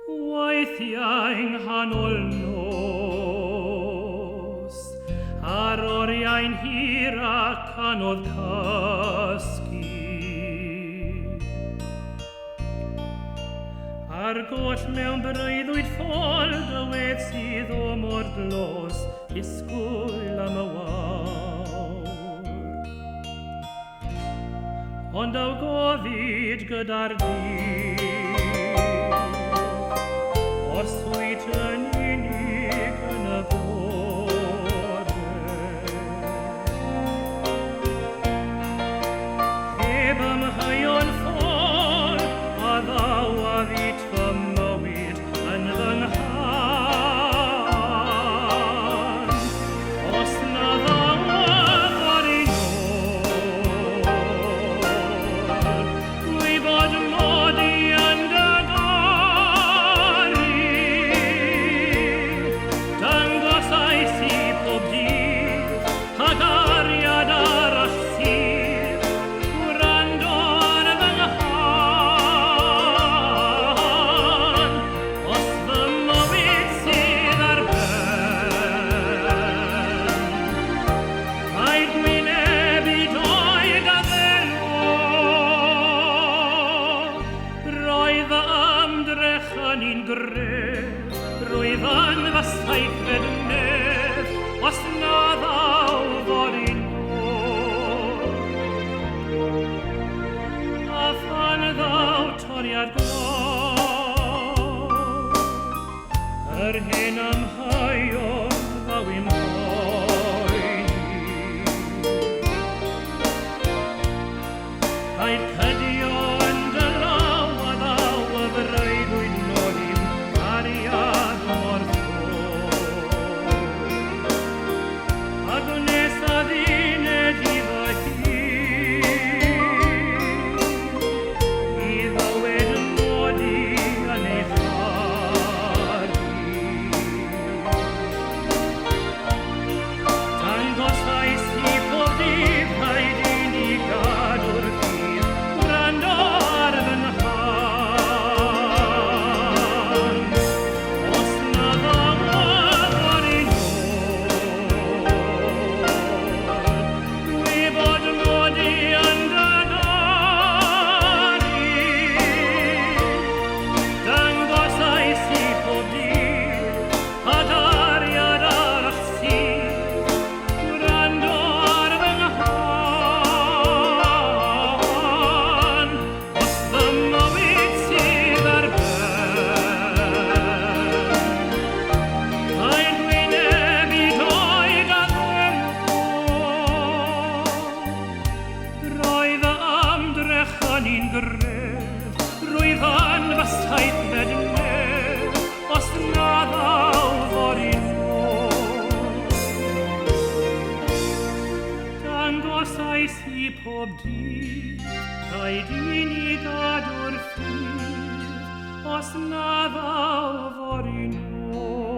Weithiau yng nghanol nos, ar oriau'n hir ac anodd cysgu. Ar goll mewn breuddwyd ffôl dywed sydd o mor glos, disgwyl am y wawr. Ond awgoddid gyda'r dydd, os wyt yn unig yn y bore. Heb ymheuon ffôl, a ddaw a fyd fy mywyd yn fy nghan. Os na ddaw a ddori nôl, dwi bod mod i yn dy gari. Dangosais i pob dydd, ac ariad arall sydd, gwrando ar fy nghan. Os fy mywyd sydd ar ben, rhaid gwynebu doed a ddelwo. Roedd fy ymdrech yn un gref, roedd yn fy saethfed medd, os na ddaw ddori nôl. A phan ddaw toriad glawr, yr hen amheuon ddaw i'm poeni. Rhaid cydio yn dy law a ddaw y breuddwyd nôl i'm cariad mor ffôl. A gwnes a ddined i fy hun, i ddywed mod i yn ei chari. Dangosais i pob dydd, rhaid i ni gadw'r ffydd, gwrando ar fy nghan. Os na ddaw a ddori nôl, dwi bod mod i yn dy gari. Dangosais i pob dydd, ac ariad arall sydd, gwrando ar fy nghan. Os fy mywyd sydd ar ben, rhaid gwynebu doed a ddelwo. Roedd fy ymdrech yn un gref, roedd yn fy saethfed medd, os na ddaw ddori nôl. Dangosais i pob dydd, rhaid i ni gadw'r ffydd, os na ddaw ddori nôl.